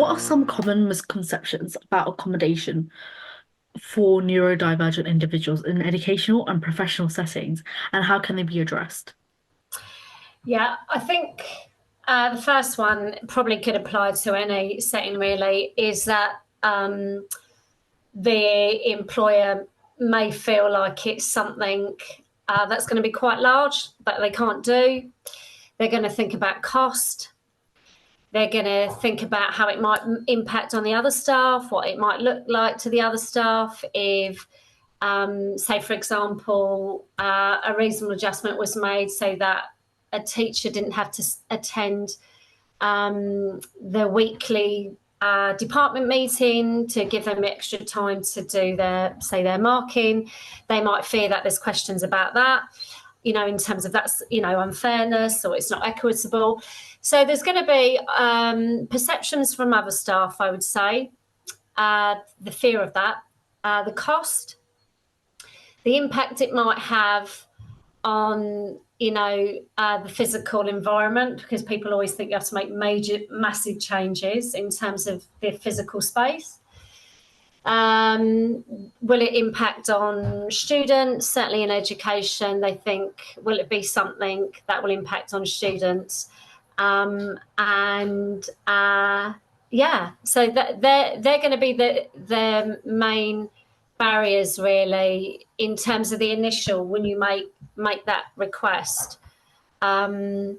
What are some common misconceptions about accommodation for neurodivergent individuals in educational and professional settings, and how can they be addressed? Yeah, I think the first one probably could apply to any setting really is that the employer may feel like it's something that's going to be quite large that they can't do. They're going to think about cost. They're going to think about how it might impact on the other staff, what it might look like to the other staff if, say, for example, a reasonable adjustment was made so that a teacher didn't have to attend the weekly department meeting to give them extra time to do their marking. They might fear that there's questions about that, in terms of that's, unfairness or it's not equitable. So there's going to be perceptions from other staff, I would say, the fear of that, the cost, the impact it might have on, the physical environment, because people always think you have to make massive changes in terms of the physical space. Will it impact on students? Certainly in education, they think, will it be something that will impact on students? So they're going to be the main barriers really in terms of the initial when you make that request. I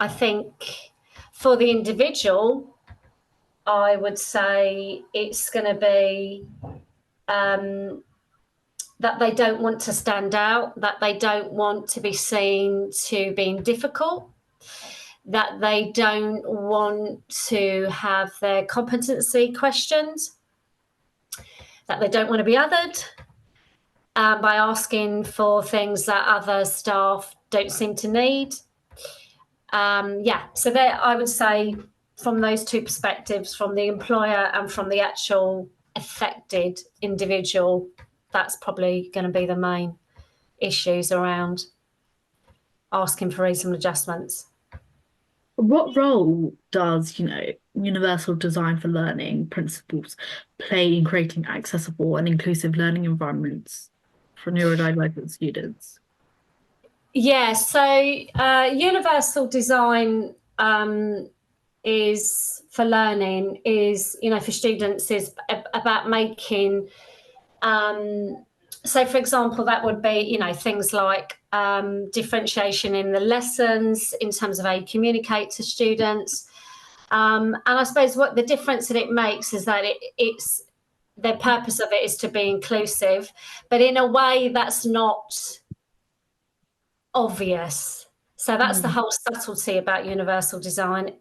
think for the individual, I would say it's going to be that they don't want to stand out, that they don't want to be seen to being difficult, that they don't want to have their competency questioned, that they don't want to be othered by asking for things that other staff don't seem to need. So there, I would say from those two perspectives, from the employer and from the actual affected individual, that's probably going to be the main issues around asking for reasonable adjustments. What role does, universal design for learning principles play in creating accessible and inclusive learning environments for neurodivergent students? Yeah, so universal design is for learning is, for students is about making, so for example, that would be, things like differentiation in the lessons in terms of how you communicate to students. And I suppose what the difference that it makes is that it's the purpose of it is to be inclusive, but in a way that's not obvious. So that's the whole subtlety about universal design,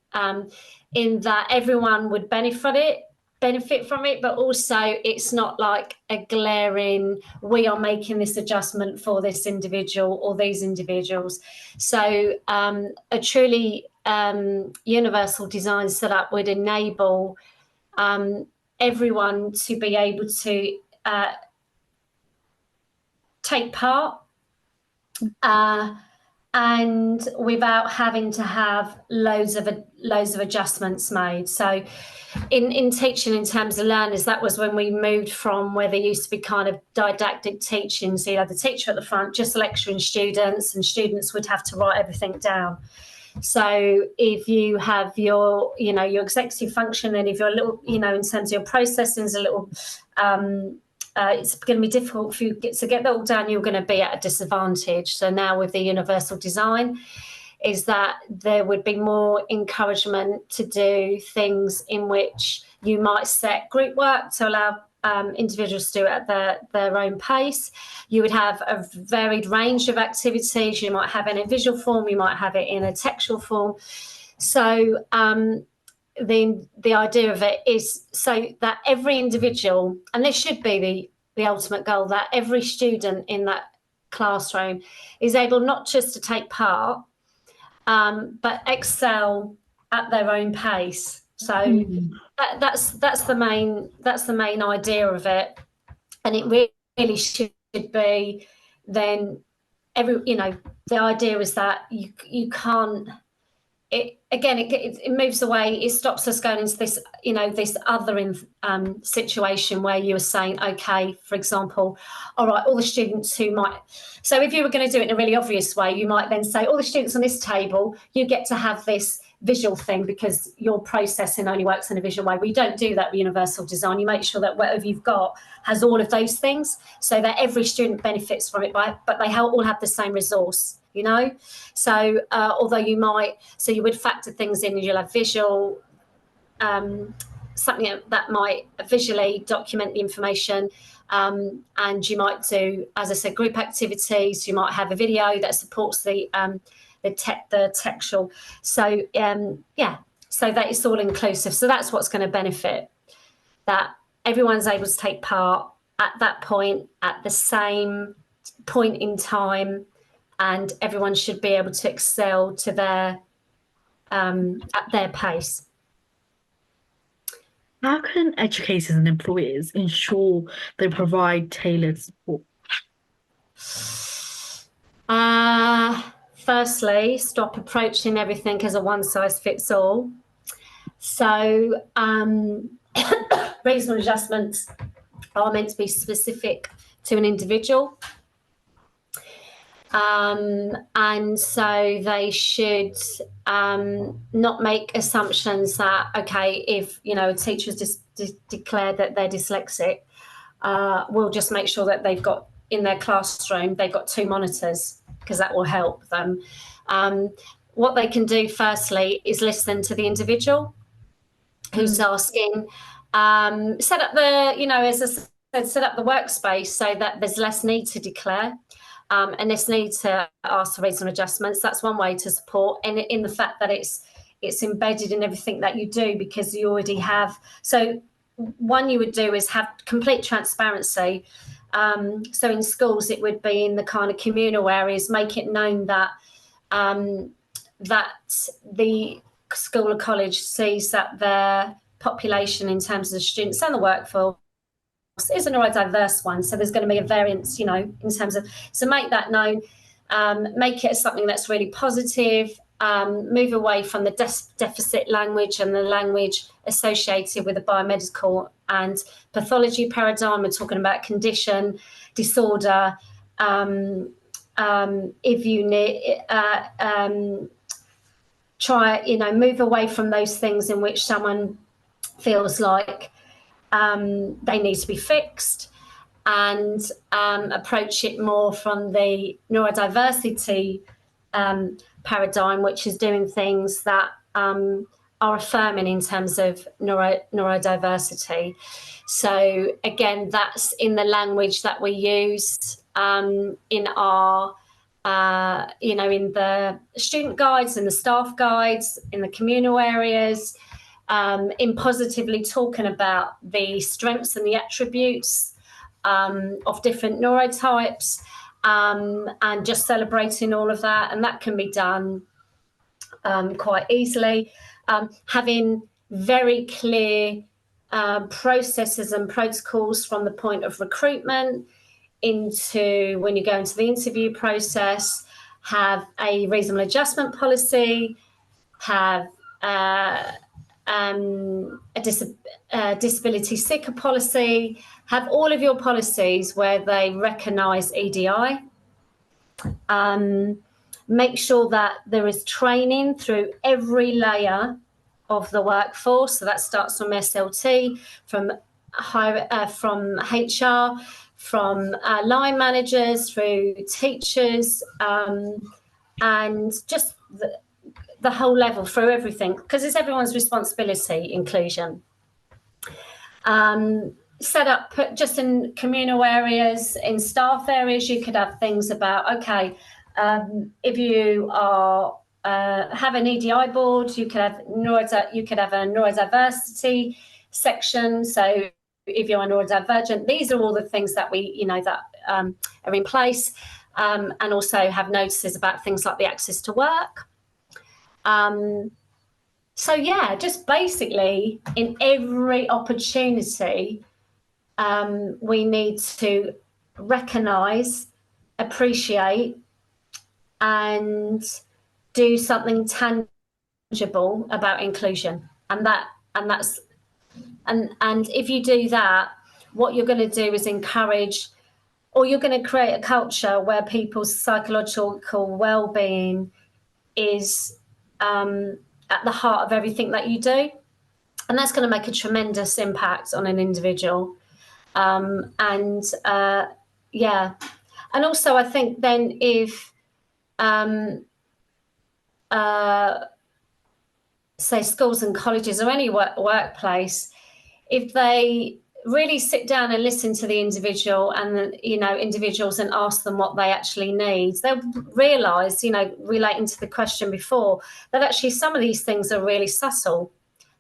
in that everyone would benefit from it, but also it's not like a glaring, we are making this adjustment for this individual or these individuals. So a truly universal design setup would enable everyone to be able to take part and without having to have loads of adjustments made. So in teaching in terms of learners, that was when we moved from where there used to be kind of didactic teaching. So you had the teacher at the front just lecturing students, and students would have to write everything down. So if you have your executive function, and if you're a little, in terms of your processing is a little, it's going to be difficult for you to get that all done. You're going to be at a disadvantage. So now with the universal design, is that there would be more encouragement to do things in which you might set group work to allow individuals to do it at their own pace. You would have a varied range of activities. You might have it in a visual form, you might have it in a textual form. So the idea of it is so that every individual, and this should be the ultimate goal, that every student in that classroom is able not just to take part, but excel at their own pace. So that's the main idea of it, and it really should be then the idea is that you can't. it moves away. It stops us going into this, this other situation where you were saying, okay, for example, all right, all the students who might. So if you were going to do it in a really obvious way, you might then say, all the students on this table, you get to have this visual thing because your processing only works in a visual way. We don't do that with universal design. You make sure that whatever you've got has all of those things so that every student benefits from it, but they all have the same resource, So although you would factor things in, you'll have visual, something that might visually document the information. And you might do, as I said, group activities. You might have a video that supports the textual. So so that it's all inclusive. So that's what's going to benefit, that everyone's able to take part at that point, at the same point in time, and everyone should be able to excel to their at their pace. How can educators and employers ensure they provide tailored support? Firstly, stop approaching everything as a one-size-fits-all. So reasonable adjustments are meant to be specific to an individual. And so they should not make assumptions that, okay, if, a teacher has declared that they're dyslexic, we'll just make sure that they've got in their classroom, they've got 2 monitors, because that will help them. What they can do firstly is listen to the individual who's asking, set up the, as I said, set up the workspace so that there's less need to declare. And this need to ask for reasonable adjustments. That's one way to support, and in the fact that it's embedded in everything that you do, because you already have. So one you would do is have complete transparency. So in schools, it would be in the kind of communal areas, make it known that that the school or college sees that their population in terms of the students and the workforce is a neurodiverse one. So there's going to be a variance, in terms of, so make that known, make it something that's really positive, move away from the deficit language and the language associated with the biomedical and pathology paradigm. We're talking about condition, disorder. If you need, try, move away from those things in which someone feels like they need to be fixed, and approach it more from the neurodiversity paradigm, which is doing things that are affirming in terms of neurodiversity. So again, that's in the language that we use in our in the student guides, in the staff guides, in the communal areas, in positively talking about the strengths and the attributes of different neurotypes, and just celebrating all of that. And that can be done quite easily. Having very clear processes and protocols from the point of recruitment into when you go into the interview process, have a reasonable adjustment policy, have a disability seeker policy, have all of your policies where they recognise EDI. Make sure that there is training through every layer of the workforce. So that starts from SLT, from HR, from line managers, through teachers, and just the whole level, through everything, because it's everyone's responsibility, inclusion. Set up just in communal areas, in staff areas, you could have things about, okay, if you are have an EDI board, you could have a neurodiversity section. So if you're a neurodivergent, these are all the things that we, that are in place, and also have notices about things like the access to work. So yeah, just basically in every opportunity, we need to recognise, appreciate, and do something tangible tangible about inclusion, and if you do that, what you're going to do is encourage, or you're going to create a culture where people's psychological well-being is at the heart of everything that you do, and that's going to make a tremendous impact on an individual. And also I think then if say schools and colleges or any workplace, if they really sit down and listen to the individual and individuals and ask them what they actually need, they'll realise, relating to the question before, that actually some of these things are really subtle.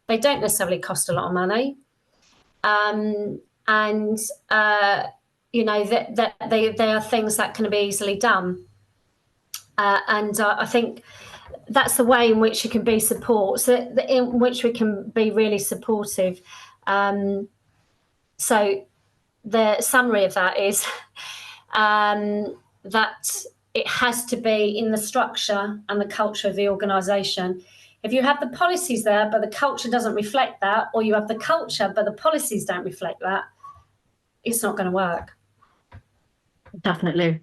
They don't necessarily cost a lot of money, that they are things that can be easily done. I think that's the way in which you can be in which we can be really supportive. So the summary of that is that it has to be in the structure and the culture of the organisation. If you have the policies there, but the culture doesn't reflect that, or you have the culture, but the policies don't reflect that, it's not going to work. Definitely.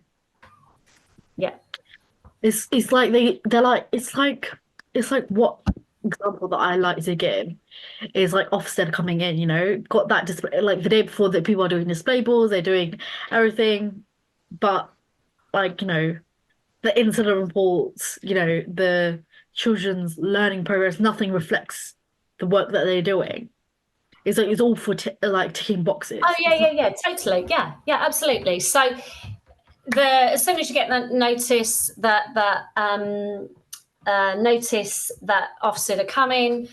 Yeah. It's like they're like, it's like what example that I like to give is like Ofsted coming in, got that display, like the day before that people are doing display boards, they're doing everything, but the incident reports, the children's learning progress, nothing reflects the work that they're doing. It's like it's all for ticking boxes. Oh yeah, totally, yeah, absolutely. So as soon as you get the notice that Ofsted are coming,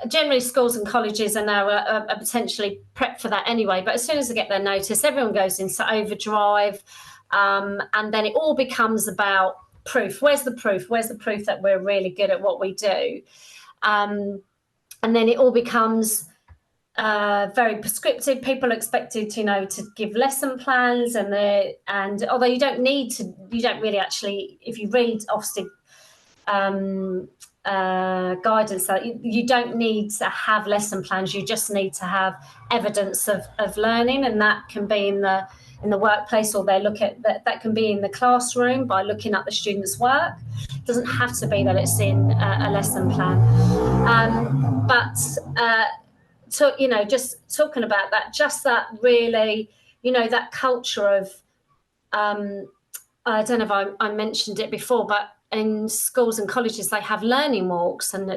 generally schools and colleges are now are potentially prepped for that anyway. But as soon as they get their notice, everyone goes into overdrive, and then it all becomes about proof. Where's the proof? Where's the proof that we're really good at what we do? And then it all becomes very prescriptive. People are expected to give lesson plans, and although you don't really actually, if you read Ofsted guidance, that you don't need to have lesson plans. You just need to have evidence of learning, and that can be in the workplace, or they look at that can be in the classroom by looking at the students' work. It doesn't have to be that it's in a lesson plan, just talking about that, just that really, that culture of, I don't know if I mentioned it before, but in schools and colleges, they have learning walks, and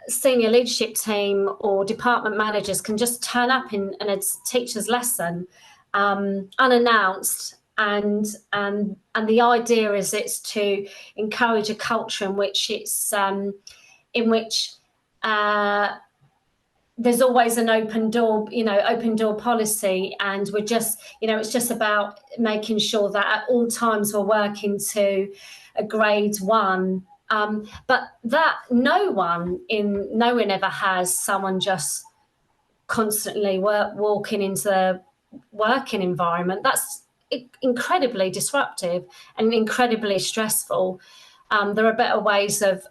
senior leadership team or department managers can just turn up in a teacher's lesson unannounced, and the idea is it's to encourage a culture in which there's always an open door policy, and we're just, it's just about making sure that at all times we're working to a grade 1. But that no one ever has someone just constantly walking into the working environment. That's incredibly disruptive and incredibly stressful. There are better ways of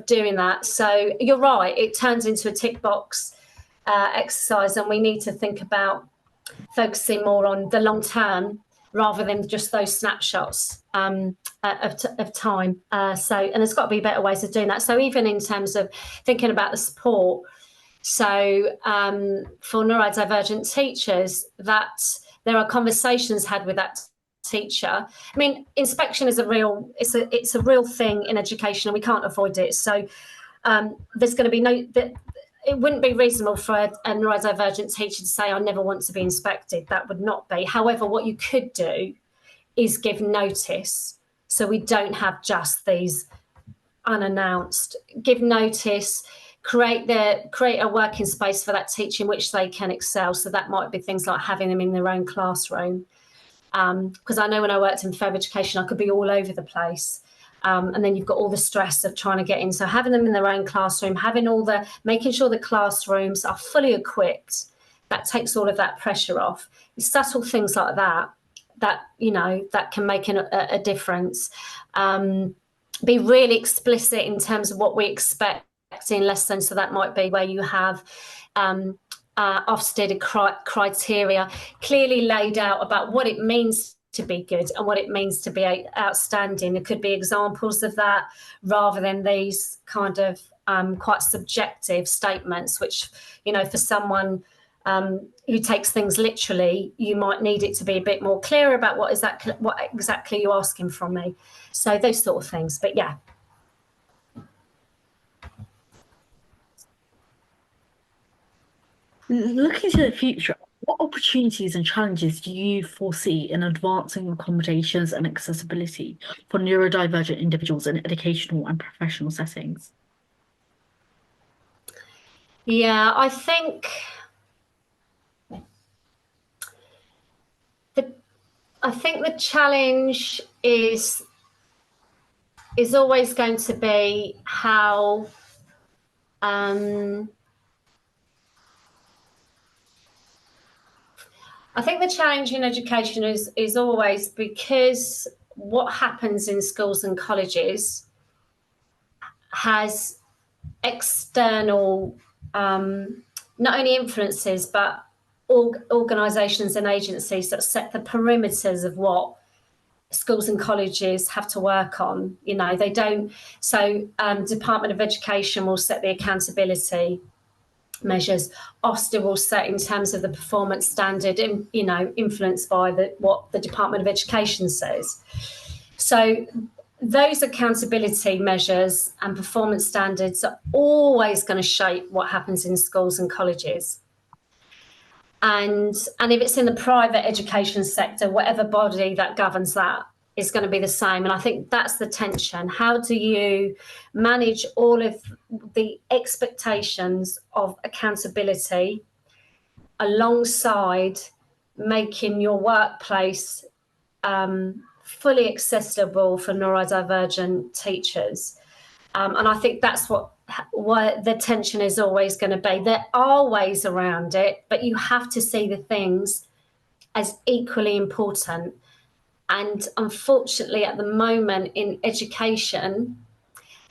doing that. So you're right, it turns into a tick box exercise, and we need to think about focusing more on the long term rather than just those snapshots of time. And there's got to be better ways of doing that. So even in terms of thinking about the support, so for neurodivergent teachers, that there are conversations had with that teacher. I mean, inspection is it's a real thing in education, and we can't avoid it. So there's going to be it wouldn't be reasonable for a neurodivergent teacher to say, I never want to be inspected. That would not be. However, what you could do is give notice, so we don't have just these unannounced. Give notice, create a working space for that teacher in which they can excel. So that might be things like having them in their own classroom. Because I know when I worked in further education, I could be all over the place. And then you've got all the stress of trying to get in. So having them in their own classroom, making sure the classrooms are fully equipped, that takes all of that pressure off. It's subtle things like that that can make a difference. Be really explicit in terms of what we expect in lessons. So that might be where you have Ofsted criteria clearly laid out about what it means to be good and what it means to be outstanding. There could be examples of that rather than these kind of quite subjective statements, which, for someone who takes things literally, you might need it to be a bit more clear about what exactly you're asking from me. So those sort of things. But yeah. Looking to the future, what opportunities and challenges do you foresee in advancing accommodations and accessibility for neurodivergent individuals in educational and professional settings? Yeah, I think the challenge is always going to be how I think the challenge in education is always, because what happens in schools and colleges has external not only influences but organisations and agencies that set the perimeters of what schools and colleges have to work on. They don't. So Department of Education will set the accountability measures. Ofsted will set in terms of the performance standard, and influenced by what the Department of Education says. So those accountability measures and performance standards are always going to shape what happens in schools and colleges. And if it's in the private education sector, whatever body that governs that is going to be the same. And I think that's the tension. How do you manage all of the expectations of accountability alongside making your workplace fully accessible for neurodivergent teachers? And I think that's what the tension is always going to be. There are ways around it, but you have to see the things as equally important. And unfortunately, at the moment in education,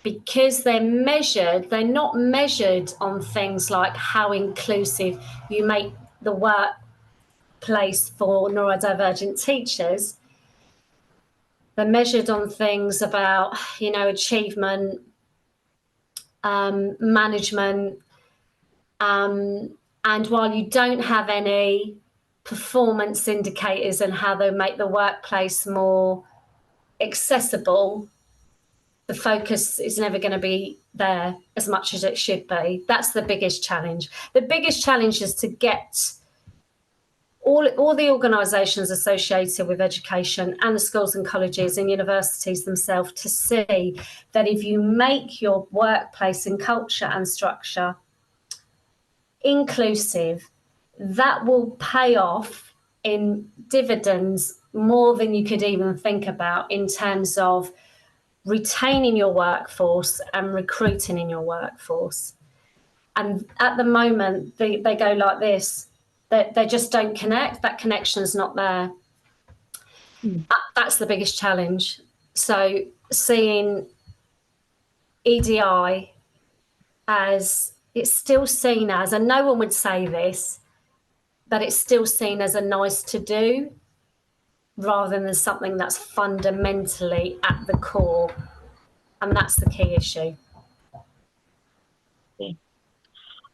because they're not measured on things like how inclusive you make the workplace for neurodivergent teachers. They're measured on things about, achievement, management, and while you don't have any performance indicators and how they make the workplace more accessible, the focus is never going to be there as much as it should be. That's the biggest challenge. The biggest challenge is to get all the organisations associated with education and the schools and colleges and universities themselves to see that if you make your workplace and culture and structure inclusive, that will pay off in dividends more than you could even think about in terms of retaining your workforce and recruiting in your workforce. And at the moment, they go like this. They just don't connect. That connection is not there. That's the biggest challenge. So seeing EDI as, it's still seen as, and no one would say this, but it's still seen as a nice to do rather than something that's fundamentally at the core. And that's the key issue.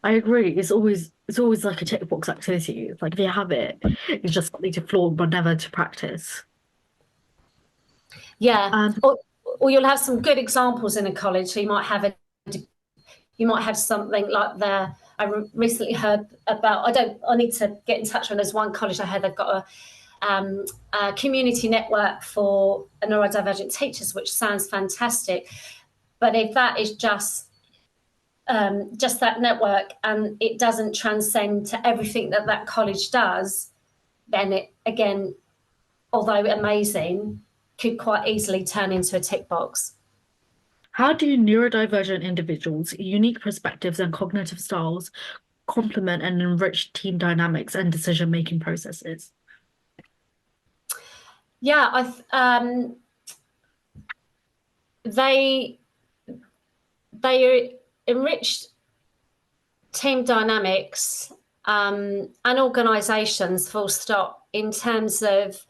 I agree. It's always like a tick box activity. It's like if you have it, it's just something to flaunt but never to practice. Yeah. Or you'll have some good examples in a college. So you might have something like there. I recently heard about, I need to get in touch with, there's one college I heard they've got a community network for neurodivergent teachers, which sounds fantastic. But if that is just that network and it doesn't transcend to everything that college does, then it, again, although amazing, could quite easily turn into a tick box. How do neurodivergent individuals' unique perspectives and cognitive styles complement and enrich team dynamics and decision-making processes? Yeah, they enriched team dynamics and organisations, full stop, in terms of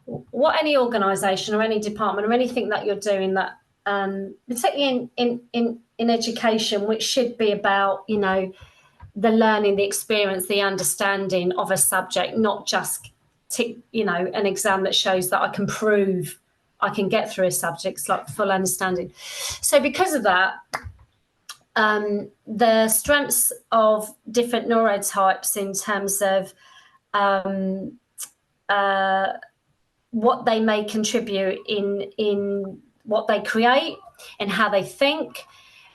what any organisation or any department or anything that you're doing, that particularly in education, which should be about, you know, the learning, the experience, the understanding of a subject, not just you know, an exam that shows that I can prove I can get through a subject. It's like full understanding. So because of that, the strengths of different neurotypes in terms of what they may contribute in what they create, in how they think,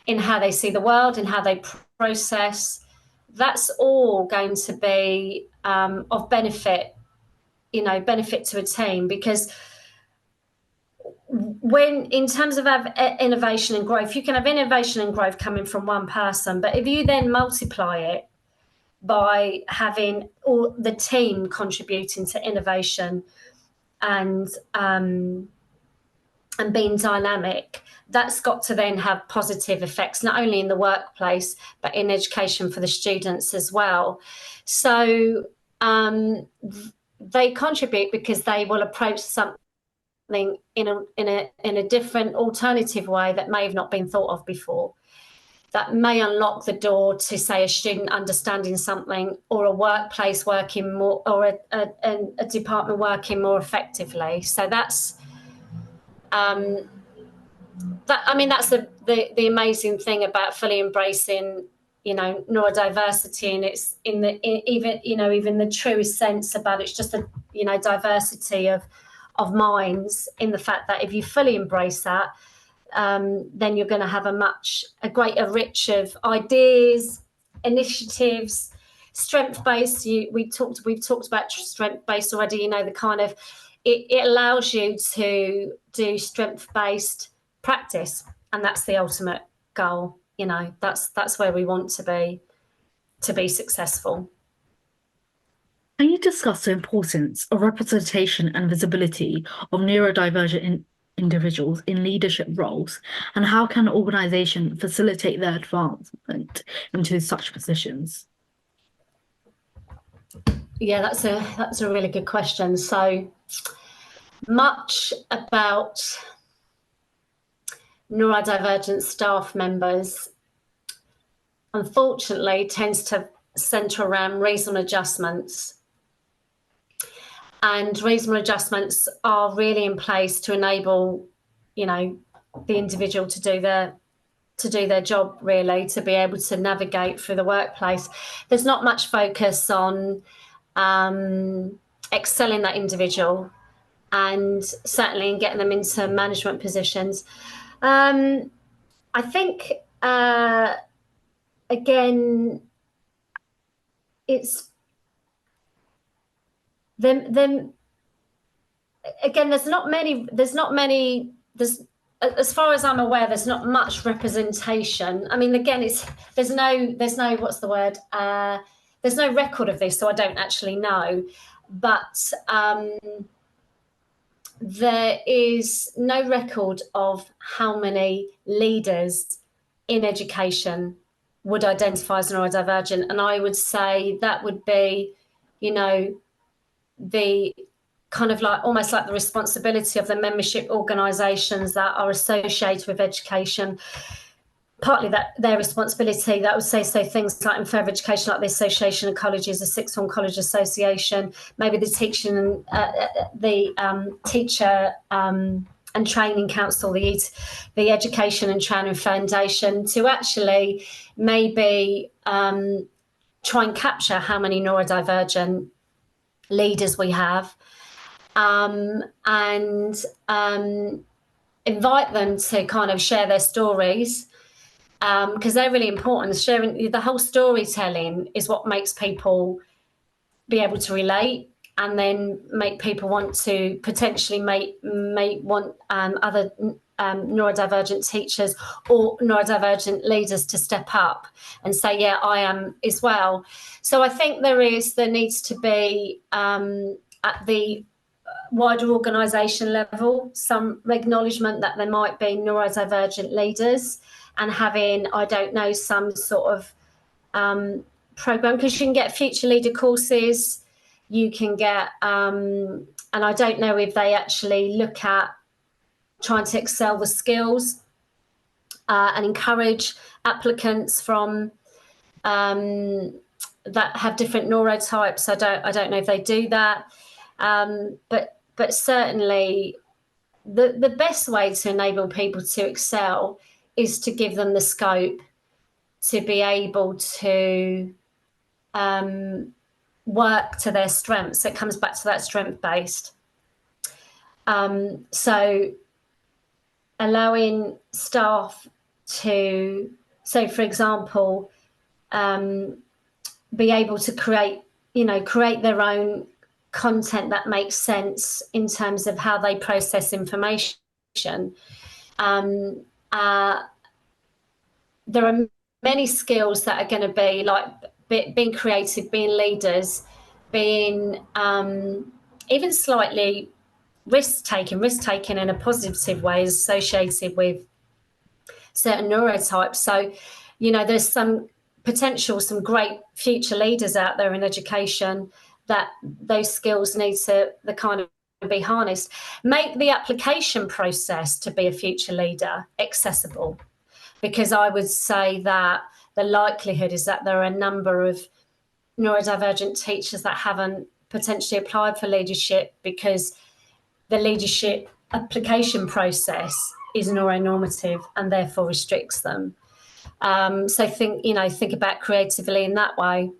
in how they see the world, in how they process, that's all going to be of benefit, you know, benefit to a team. Because when, in terms of innovation and growth, you can have innovation and growth coming from one person, but if you then multiply it by having all the team contributing to innovation and being dynamic, that's got to then have positive effects, not only in the workplace, but in education for the students as well. So they contribute because they will approach something in a different, alternative way that may have not been thought of before. That may unlock the door to, say, a student understanding something, or a workplace working more, or a department working more effectively. So that's that's the amazing thing about fully embracing, you know, neurodiversity, and it's even the truest sense about it's just a, you know, diversity of minds, in the fact that if you fully embrace that, then you're going to have a greater reach of ideas, initiatives, strength-based. We've talked about strength-based already. You know, the kind of it allows you to do strength-based practice, and that's the ultimate goal. You know, that's where we want to be successful. Can you discuss the importance of representation and visibility of neurodivergent individuals in leadership roles, and how can an organization facilitate their advancement into such positions? Yeah, that's a really good question. So much about neurodivergent staff members, unfortunately, tends to centre around reasonable adjustments. And reasonable adjustments are really in place to enable, you know, the individual to do their job, really, to be able to navigate through the workplace. There's not much focus on excelling that individual, and certainly in getting them into management positions. I think again, it's them again. There's as far as I'm aware, there's not much representation. I mean, again, there's no what's the word? There's no record of this, so I don't actually know. But there is no record of how many leaders in education would identify as neurodivergent, and I would say that would be, you know, the kind of like almost like the responsibility of the membership organisations that are associated with education. Partly that their responsibility, that would say, so things like in further education, like the Association of Colleges, the Sixth Form College Association, maybe the teaching, teacher and training council, the Education and Training Foundation, to actually maybe try and capture how many neurodivergent leaders we have, and invite them to kind of share their stories, because they're really important. Sharing the whole storytelling is what makes people be able to relate, and then make people want to potentially want other neurodivergent teachers or neurodivergent leaders to step up and say, yeah, I am as well. So I think there needs to be at the wider organisation level, some acknowledgement that there might be neurodivergent leaders, and having, I don't know, some sort of program, because you can get future leader courses, you can get, and I don't know if they actually look at trying to excel the skills and encourage applicants from that have different neurotypes. I don't know if they do that, but certainly the best way to enable people to excel is to give them the scope to be able to work to their strengths. It comes back to that strength-based. So allowing staff to, so for example, be able to create their own content that makes sense in terms of how they process information. There are many skills that are going to be like being creative, being leaders, being even slightly risk-taking in a positive way is associated with certain neurotypes. So, there's some potential, some great future leaders out there in education that those skills need to kind of be harnessed. Make the application process to be a future leader accessible, because I would say that the likelihood is that there are a number of neurodivergent teachers that haven't potentially applied for leadership because the leadership application process is neuronormative and therefore restricts them. So think about creatively in that way.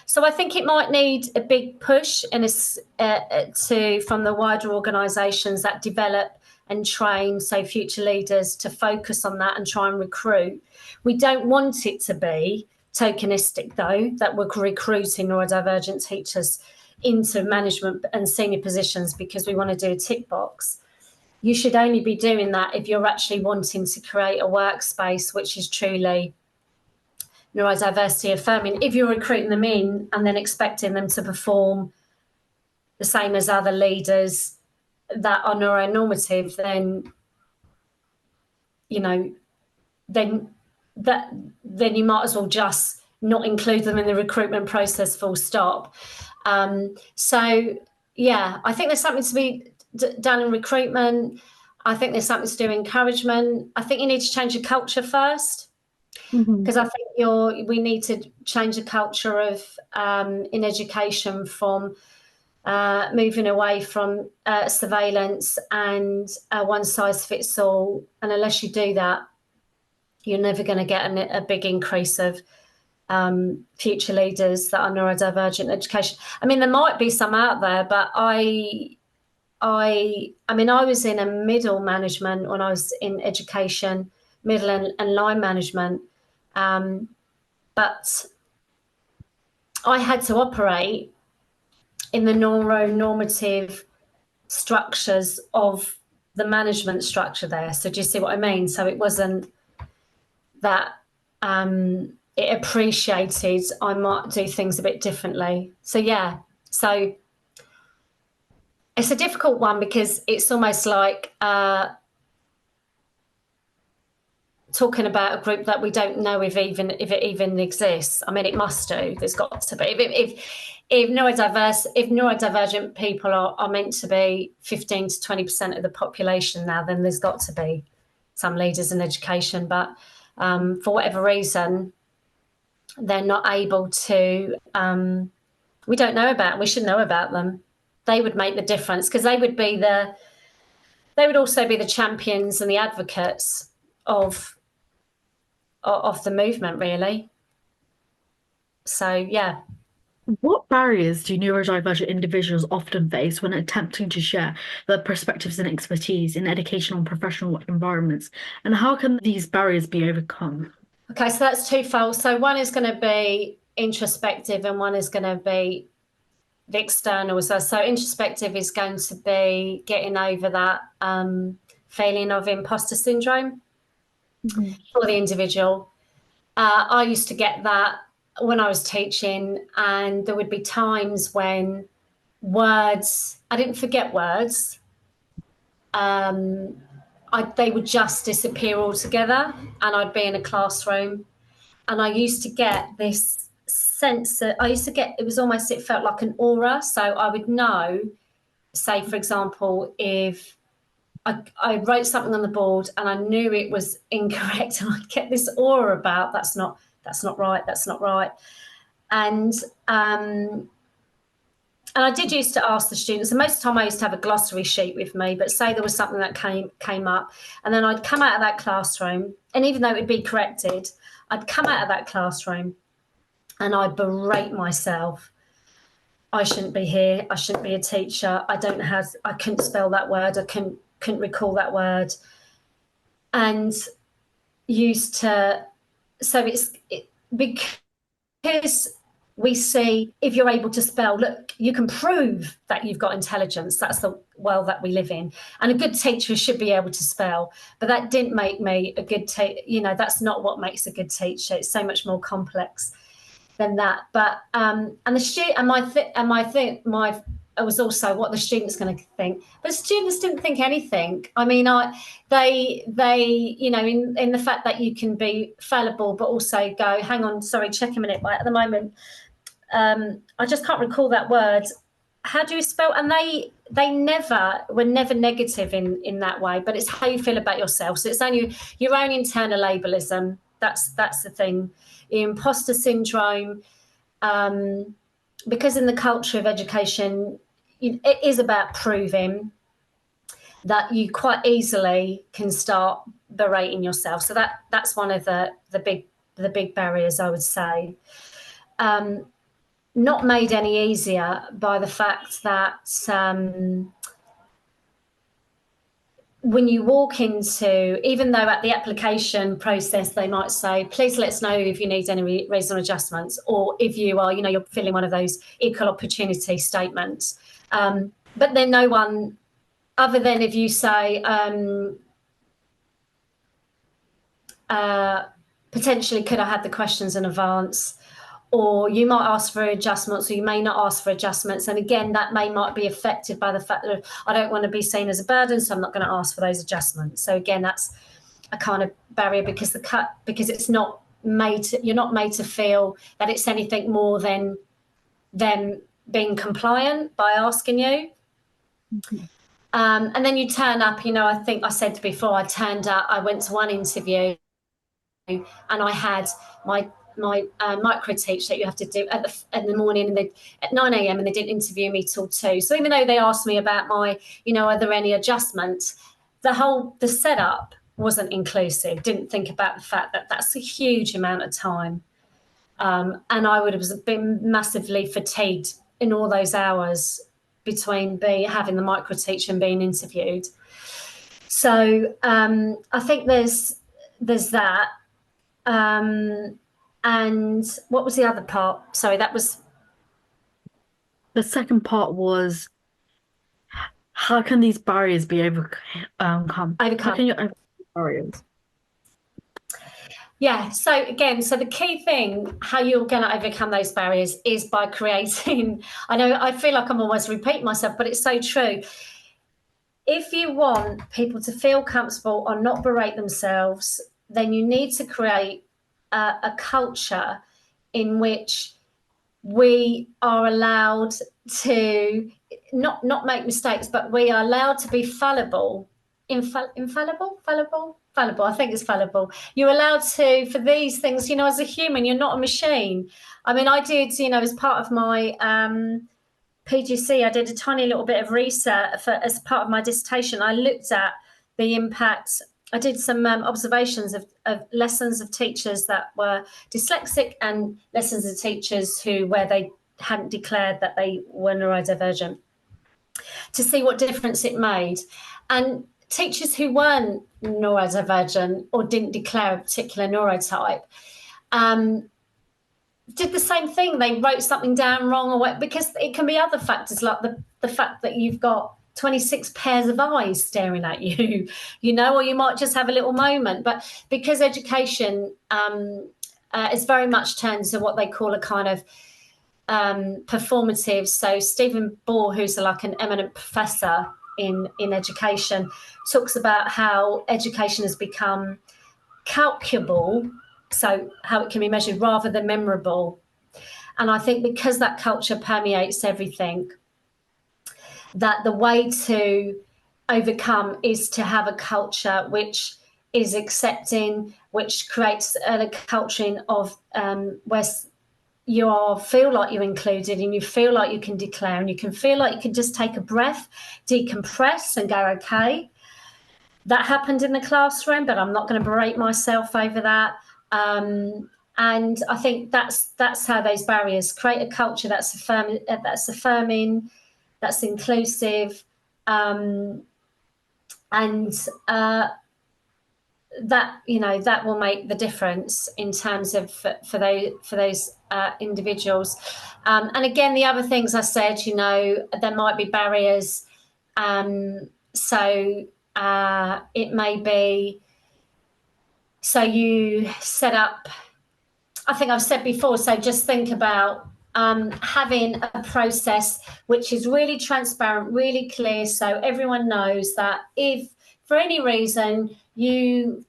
So I think it might need a big push from the wider organisations that develop and train, so future leaders, to focus on that and try and recruit. We don't want it to be tokenistic, though, that we're recruiting neurodivergent teachers into management and senior positions because we want to do a tick box. You should only be doing that if you're actually wanting to create a workspace which is truly neurodiversity affirming. If you're recruiting them in and then expecting them to perform the same as other leaders that are neuronormative, then then you might as well just not include them in the recruitment process, full stop. So yeah, I think there's something to be done in recruitment. I think there's something to do in encouragement. I think you need to change your culture first, because I think we need to change the culture of in education from moving away from surveillance and one size fits all. And unless you do that, you're never going to get a big increase of future leaders that are neurodivergent in education. I mean, there might be some out there, but I was in a middle management when I was in education, middle and line management, but I had to operate in the neuronormative structures of the management structure there. So do you see what I mean? So it wasn't that it appreciated I might do things a bit differently. So yeah, so it's a difficult one because it's almost like talking about a group that we don't know if it even exists. I mean, it must do. There's got to be. If neurodivergent people are meant to be 15 to 20% of the population now, then there's got to be some leaders in education. But for whatever reason, they're not able to. We don't know about them. We should know about them. They would make the difference because they would also be the champions and the advocates of the movement, really. So yeah. What barriers do neurodivergent individuals often face when attempting to share their perspectives and expertise in educational and professional environments, and how can these barriers be overcome? Okay, so that's twofold. So one is going to be introspective and one is going to be the external. So introspective is going to be getting over that feeling of imposter syndrome for the individual. I used to get that when I was teaching, and there would be times when words, I didn't forget words. They would just disappear altogether, and I'd be in a classroom, and I used to get this sense that it was almost, it felt like an aura. So I would know, say, for example, if I wrote something on the board and I knew it was incorrect, and I'd get this aura about that's not right. And I did used to ask the students, and most of the time I used to have a glossary sheet with me, but say there was something that came up, and then I'd come out of that classroom, and even though it would be corrected, I'd come out of that classroom and I'd berate myself. I shouldn't be here. I shouldn't be a teacher. I couldn't spell that word. I couldn't recall that word. And because we see, if you're able to spell, look, you can prove that you've got intelligence. That's the world that we live in. And a good teacher should be able to spell. But that didn't make me a good teacher. That's not what makes a good teacher. It's so much more complex than that. But it was also what the students going to think. But students didn't think anything. I mean, they in the fact that you can be fallible, but also go, hang on, sorry, check a minute. But at the moment, I just can't recall that word. How do you spell? And they were never negative in that way. But it's how you feel about yourself. So it's only your own internal ableism. That's the thing. Imposter syndrome. Because in the culture of education, it is about proving that you quite easily can start berating yourself. So that's one of the big barriers, I would say. Not made any easier by the fact that when you walk into, even though at the application process they might say, please let us know if you need any reasonable adjustments, or if you are, you're filling one of those equal opportunity statements. But then no one, other than if you say, potentially could I have the questions in advance, or you might ask for adjustments, or you may not ask for adjustments. And again, that might be affected by the fact that I don't want to be seen as a burden, so I'm not going to ask for those adjustments. So again, that's a kind of barrier, because it's not made you're not made to feel that it's anything more than them being compliant by asking you. Mm-hmm. And then you turn up, I think I said before, I turned up, I went to one interview and I had my micro teach that you have to do in the morning and at 9 a.m. and they didn't interview me till 2. So even though they asked me about my, are there any adjustments, the setup wasn't inclusive, didn't think about the fact that that's a huge amount of time. And I would have been massively fatigued in all those hours between having the micro teach and being interviewed. So I think there's that. And what was the other part? Sorry, that was... The second part was, how can these barriers be overcome? How can you overcome barriers? Yeah, so the key thing, how you're going to overcome those barriers, is by creating... I know I feel like I'm almost repeating myself, but it's so true. If you want people to feel comfortable or not berate themselves, then you need to create a culture in which we are allowed to not make mistakes, but we are allowed to be fallible. Infallible? Fallible. I think it's fallible. You're allowed to, for these things, as a human, you're not a machine. I mean, I did, as part of my PGC, I did a tiny little bit of research as part of my dissertation. I looked at the impact. I did some observations of lessons of teachers that were dyslexic and lessons of teachers where they hadn't declared that they were neurodivergent, to see what difference it made. And teachers who weren't neurodivergent or didn't declare a particular neurotype did the same thing. They wrote something down wrong, because it can be other factors, like the fact that you've got 26 pairs of eyes staring at you, or you might just have a little moment. But because education is very much turned to what they call a kind of performative. So Stephen Ball, who's like an eminent professor in education, talks about how education has become calculable, so how it can be measured rather than memorable. And I think because that culture permeates everything, that the way to overcome is to have a culture which is accepting, which creates a culture of where you feel like you're included and you feel like you can declare and you can feel like you can just take a breath, decompress and go, okay, that happened in the classroom, but I'm not going to berate myself over that. And I think that's how those barriers create a culture that's affirming, that's inclusive, and that that will make the difference in terms of for those individuals. And again, the other things I said, there might be barriers. So it may be, so you set up, I think I've said before, so just think about having a process which is really transparent, really clear, so everyone knows that if for any reason you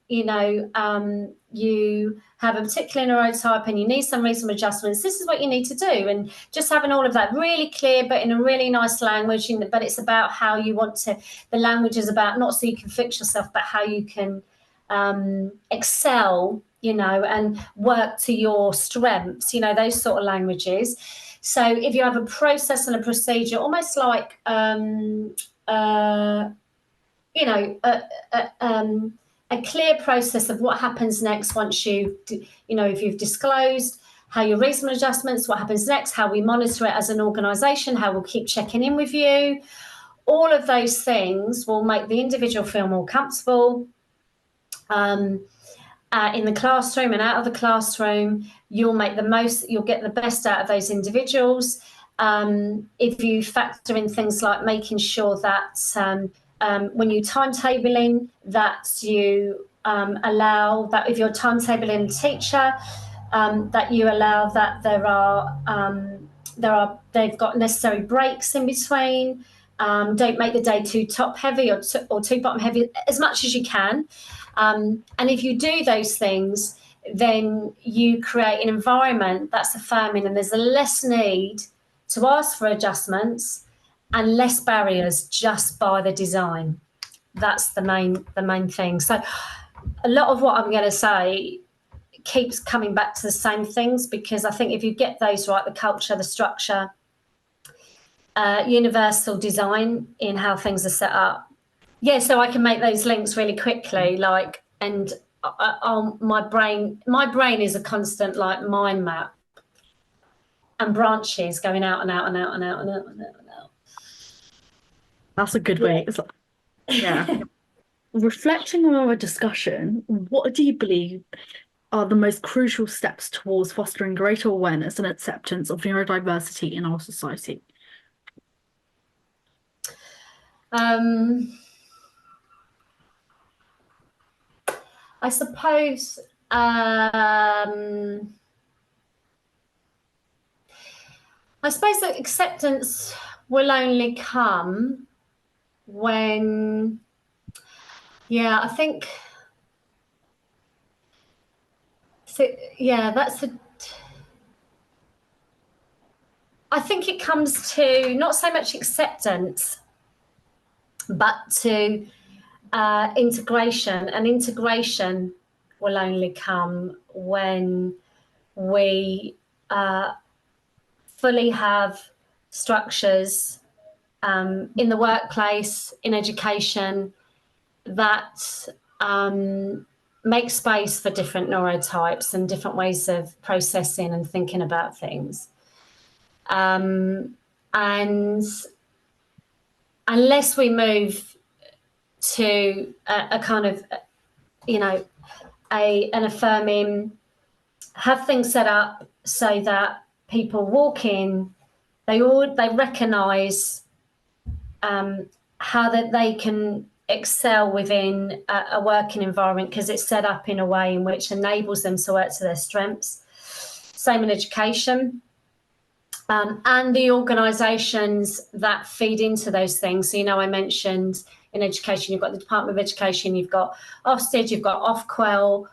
have a particular neurotype and you need some reasonable adjustments, this is what you need to do. And just having all of that really clear, but in a really nice language, but it's about how you want to, the language is about not so you can fix yourself, but how you can excel, and work to your strengths, those sort of languages. So if you have a process and a procedure, almost like, a clear process of what happens next once if you've disclosed how your reasonable adjustments, what happens next, how we monitor it as an organisation, how we'll keep checking in with you. All of those things will make the individual feel more comfortable. In the classroom and out of the classroom, you'll get the best out of those individuals. If you factor in things like making sure that when you timetabling, that you allow that if you're timetabling a teacher, that you allow that they've got necessary breaks in between. Don't make the day too top heavy or too bottom heavy, as much as you can. And if you do those things, then you create an environment that's affirming, and there's a less need to ask for adjustments and less barriers just by the design. That's the main thing. So a lot of what I'm going to say keeps coming back to the same things, because I think if you get those right, the culture, the structure, universal design in how things are set up. Yeah, so I can make those links really quickly, and my brain is a constant mind map and branches going out and out and out and out and out and out and out. That's a good way. Yeah. Reflecting on our discussion, what do you believe are the most crucial steps towards fostering greater awareness and acceptance of neurodiversity in our society? I suppose that acceptance will only come when, I think, I think it comes to not so much acceptance, but to integration. And integration will only come when we fully have structures in the workplace, in education, that make space for different neurotypes and different ways of processing and thinking about things. And unless we move to a kind of, an affirming, have things set up so that people walk in, they recognise how that they can excel within a working environment, because it's set up in a way in which enables them to work to their strengths. Same in education. and the organisations that feed into those things. So, I mentioned in education, you've got the Department of Education, you've got Ofsted, you've got Ofqual,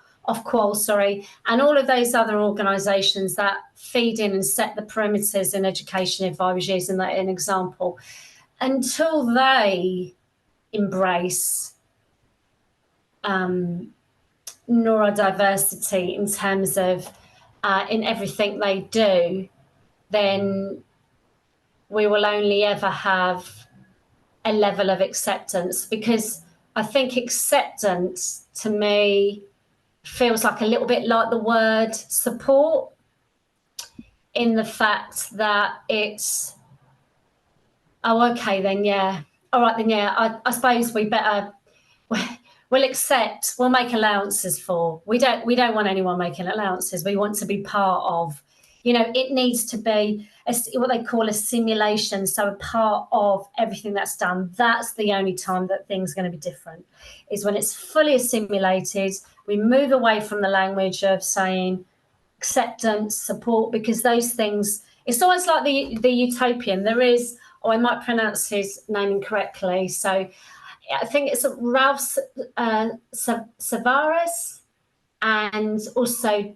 and all of those other organisations that feed in and set the perimeters in education, if I was using that as an example. Until they embrace neurodiversity in terms of in everything they do, then we will only ever have a level of acceptance, because I think acceptance to me feels like a little bit like the word support, in the fact that it's, oh, okay, then, yeah. All right, then, yeah, I suppose we better, we'll accept, we'll make allowances for. We don't want anyone making allowances. We want to be part of, it needs to be what they call a simulation. So a part of everything that's done. That's the only time that things are going to be different, is when it's fully assimilated. We move away from the language of saying acceptance, support, because those things, it's almost like the utopian. There is, I might pronounce his name incorrectly, so I think it's Ralph Savaris, and also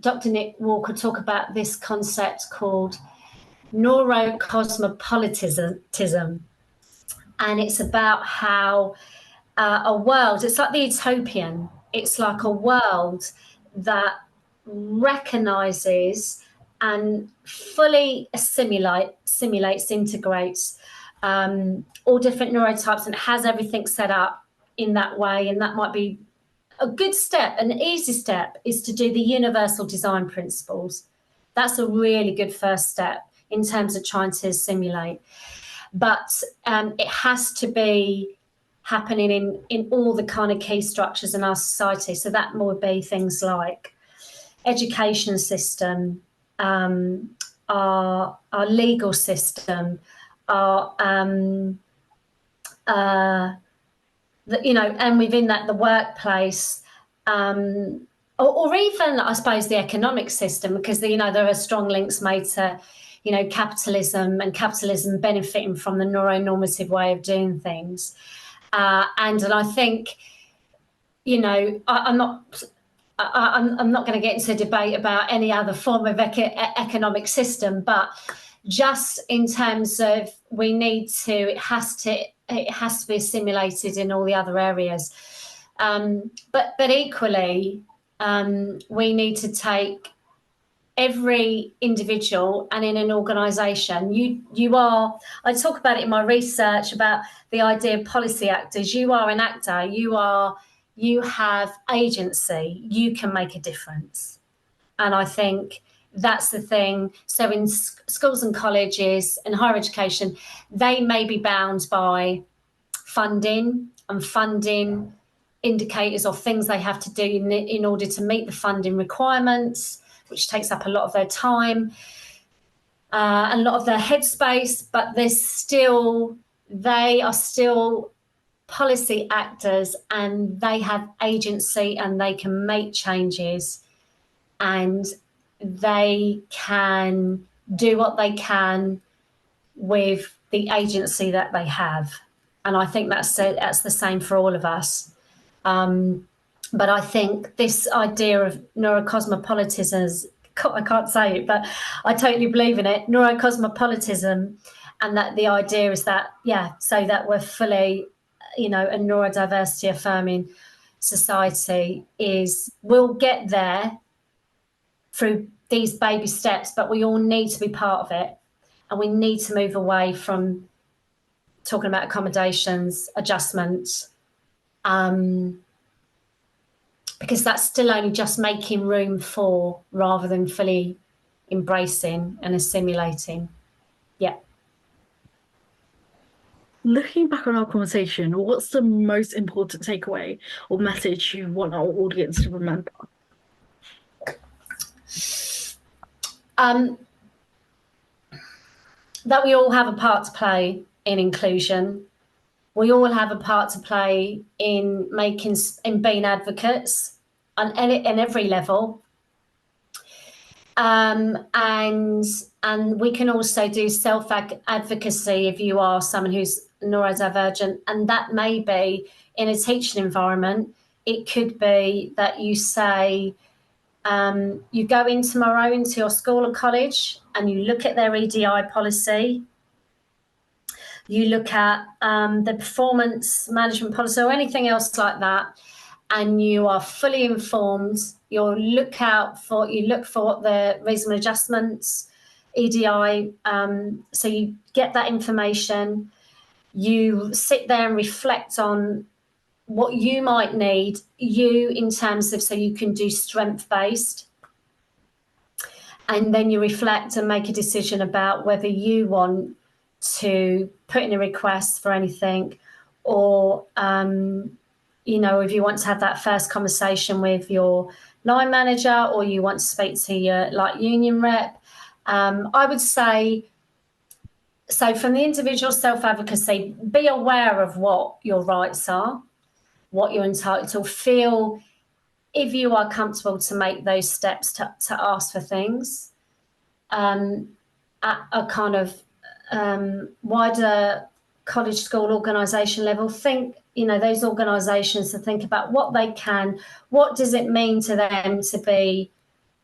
Dr. Nick Walker talk about this concept called neurocosmopolitanism, and it's about how a world, it's like the utopian, it's like a world that recognises and fully simulates, integrates all different neurotypes, and has everything set up in that way. And that might be a good step. An easy step is to do the universal design principles. That's a really good first step in terms of trying to simulate. But it has to be happening in all the kind of key structures in our society. So that would be things like education system, our legal system, our and within that the workplace, or even I suppose the economic system, because there are strong links made to capitalism, and capitalism benefiting from the neuronormative way of doing things. And I think, I'm not going to get into a debate about any other form of economic system, but just in terms of it has to be assimilated in all the other areas. But equally, we need to take every individual, and in an organisation, I talk about it in my research about the idea of policy actors. You are an actor, you have agency, you can make a difference. And I think that's the thing. So in schools and colleges and higher education, they may be bound by funding and funding indicators or things they have to do in order to meet the funding requirements, which takes up a lot of their time, and a lot of their headspace, but they are still policy actors, and they have agency, and they can make changes, and they can do what they can with the agency that they have. And I think that's the same for all of us. But I think this idea of neurocosmopolitanism, I can't say it, but I totally believe in it, neurocosmopolitanism, and that the idea is that, so that we're fully, a neurodiversity affirming society we'll get there through these baby steps, but we all need to be part of it. And we need to move away from talking about accommodations, adjustments, because that's still only just making room for, rather than fully embracing and assimilating. Yeah. Looking back on our conversation, what's the most important takeaway or message you want our audience to remember? That we all have a part to play in inclusion. We all have a part to play in being advocates on every level. And we can also do self-advocacy if you are someone who's neurodivergent, and that may be in a teaching environment. It could be that you say, you go in tomorrow into your school or college and you look at their EDI policy, you look at the performance management policy or anything else like that, and you are fully informed. You look for the reasonable adjustments, EDI, so you get that information. You sit there and reflect on what you might need, in terms of, so you can do strength-based. And then you reflect and make a decision about whether you want to put in a request for anything, or, if you want to have that first conversation with your line manager, or you want to speak to your union rep. I would say, so from the individual self-advocacy, be aware of what your rights are, what you're entitled to. Feel if you are comfortable to make those steps to ask for things at a kind of wider college, school, organisation level. Think, those organisations, to think about what does it mean to them to be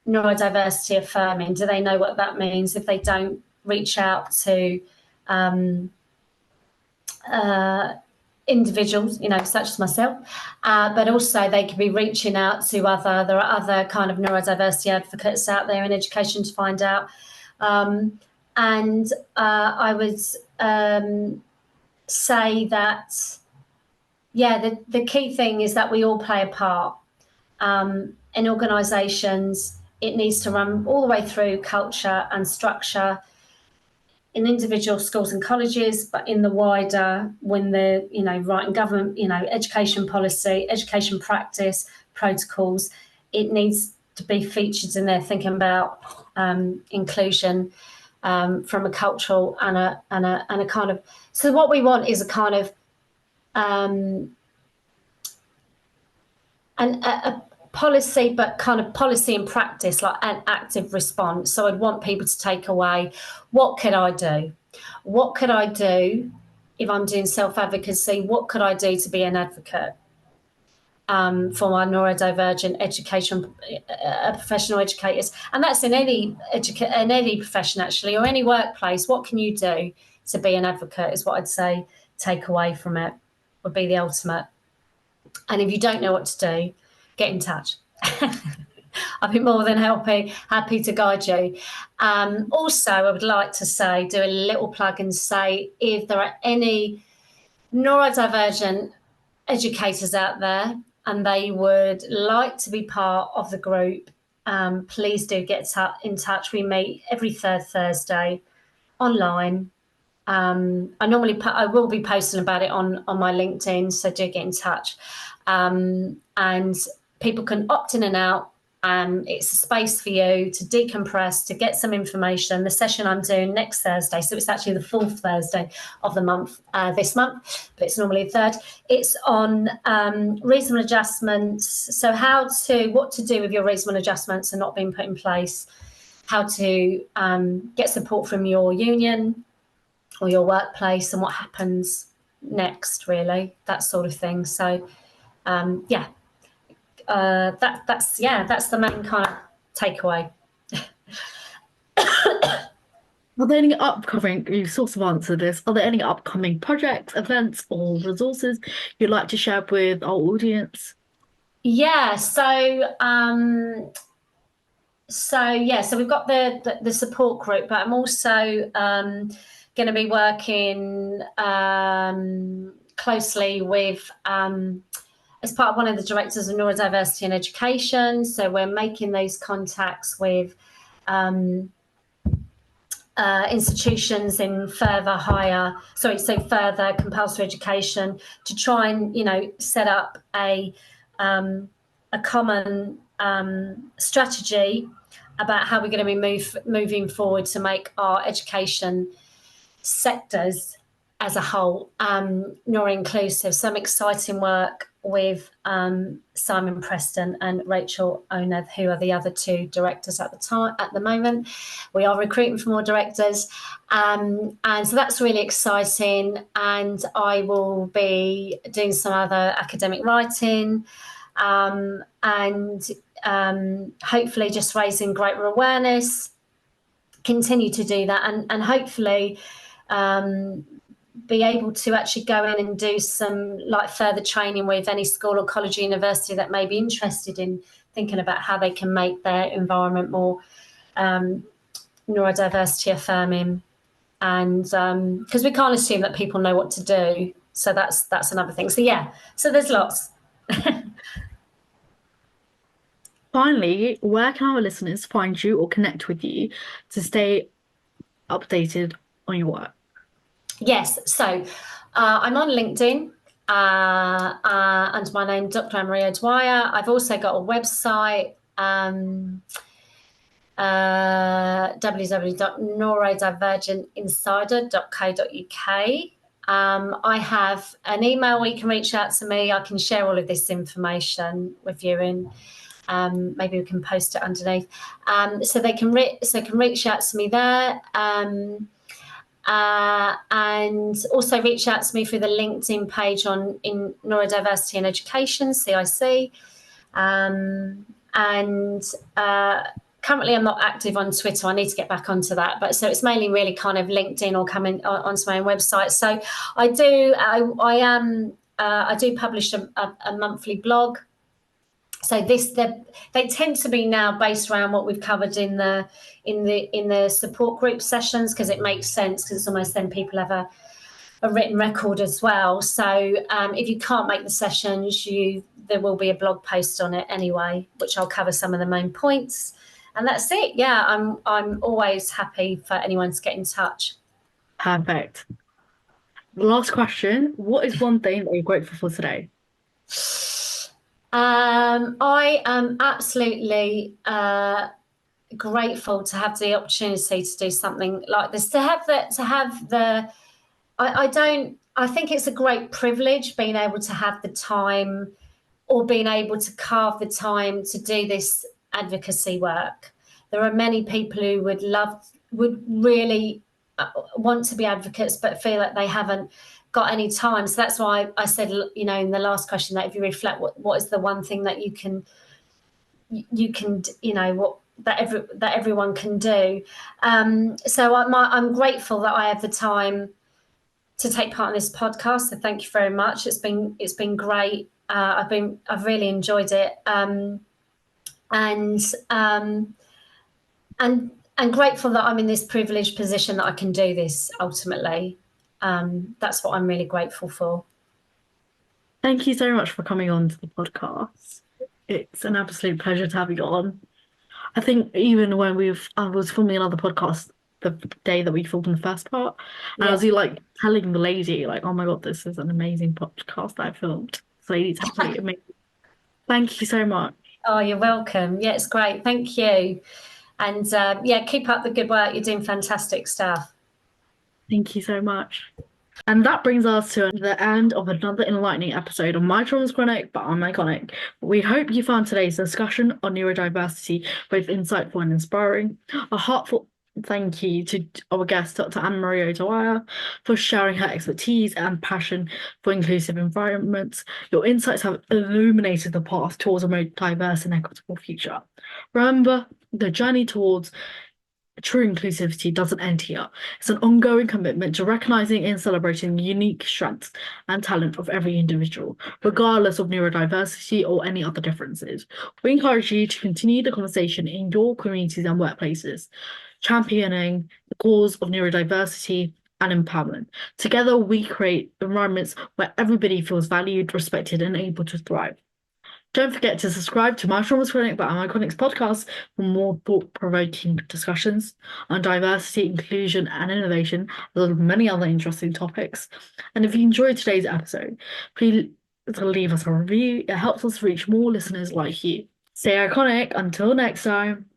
neurodiversity affirming? Do they know what that means? If they don't, reach out to individuals, such as myself, but also they could be reaching out to there are other kind of neurodiversity advocates out there in education to find out. And I would say that, the key thing is that we all play a part. In organisations, it needs to run all the way through culture and structure in individual schools and colleges, but in the wider, when the, writing government, education policy, education practice, protocols, it needs to be featured in there, thinking about inclusion from a cultural and a kind of, so what we want is a kind of a policy, but kind of policy and practice, like an active response. So I'd want people to take away, what could I do? What could I do if I'm doing self-advocacy? What could I do to be an advocate for my neurodivergent education, professional educators? And that's in any profession, actually, or any workplace. What can you do to be an advocate is what I'd say take away from it, would be the ultimate. And if you don't know what to do, get in touch. I'd be more than happy to guide you. Also, I would like to say, do a little plug and say, if there are any neurodivergent educators out there and they would like to be part of the group, please do get in touch. We meet every third Thursday online. I will be posting about it on my LinkedIn, so do get in touch. And people can opt in and out. It's a space for you to decompress, to get some information. The session I'm doing next Thursday, so it's actually the fourth Thursday of the month, this month, but it's normally the third. It's on reasonable adjustments. So what to do with your reasonable adjustments and not being put in place, how to get support from your union or your workplace, and what happens next, really, that sort of thing. So that's the main kind of takeaway. Are there any upcoming, you sort of answered this, are there any upcoming projects, events, or resources you'd like to share with our audience? So we've got the support group, but I'm also going to be working closely with, as part of one of the directors of Neurodiversity in Education. So we're making those contacts with institutions in further compulsory education to try and, set up a common strategy about how we're going to be moving forward to make our education sectors as a whole, Neuro-Inclusive, some exciting work with Simon Preston and Rachel Oneth, who are the other two directors at the moment. We are recruiting for more directors, and so that's really exciting. And I will be doing some other academic writing, and hopefully just raising greater awareness. Continue to do that, and hopefully be able to actually go in and do some like further training with any school or college or university that may be interested in thinking about how they can make their environment more neurodiversity affirming, and because we can't assume that people know what to do, so that's another thing. So yeah, so there's lots. Finally, where can our listeners find you or connect with you to stay updated on your work? Yes, so I'm on LinkedIn under my name, Dr Annemarie O'Dwyer. I've also got a website, www.neurodivergentinsider.co.uk. I have an email where you can reach out to me. I can share all of this information with you, and maybe we can post it underneath. So they can reach out to me there. And also reach out to me through the LinkedIn page in Neurodiversity and Education, CIC. And currently I'm not active on Twitter. I need to get back onto that. But so it's mainly really kind of LinkedIn or coming onto my own website. So I do publish a monthly blog. So they tend to be now based around what we've covered in the support group sessions, because it makes sense, because it's almost then people have a written record as well. So if you can't make the sessions, there will be a blog post on it anyway, which I'll cover some of the main points. And that's it. Yeah, I'm always happy for anyone to get in touch. Perfect. Last question. What is one thing that you're grateful for today? I am absolutely grateful to have the opportunity to do something like this. I think it's a great privilege being able to have the time, or being able to carve the time to do this advocacy work. There are many people who would really want to be advocates, but feel like they haven't got any time. So that's why I said, in the last question, that if you reflect, what is the one thing that you can that everyone can do. So I'm grateful that I have the time to take part in this podcast. So thank you very much. It's been great. I've really enjoyed it. And grateful that I'm in this privileged position that I can do this ultimately. That's what I'm really grateful for. Thank you so much for coming on to the podcast. It's an absolute pleasure to have you on. I think even when I was filming another podcast the day that we filmed the first part, and I was like telling the lady, like, oh my God, this is an amazing podcast that I filmed. So it's absolutely amazing. Thank you so much. Oh, you're welcome. Yeah, it's great. Thank you. And keep up the good work. You're doing fantastic stuff. Thank you so much. And that brings us to the end of another enlightening episode of My Trauma's Chronic, but I'm Iconic. We hope you found today's discussion on neurodiversity both insightful and inspiring. A heartfelt thank you to our guest, Dr. Annemarie O'Dwyer, for sharing her expertise and passion for inclusive environments. Your insights have illuminated the path towards a more diverse and equitable future. Remember, the journey towards true inclusivity doesn't end here. It's an ongoing commitment to recognizing and celebrating the unique strengths and talent of every individual, regardless of neurodiversity or any other differences. We encourage you to continue the conversation in your communities and workplaces, championing the cause of neurodiversity and empowerment. Together, we create environments where everybody feels valued, respected, and able to thrive. Don't forget to subscribe to My Trauma's Chronic by I'm Iconic's podcast for more thought-provoking discussions on diversity, inclusion, and innovation, as well as many other interesting topics. And if you enjoyed today's episode, please leave us a review. It helps us reach more listeners like you. Stay iconic until next time.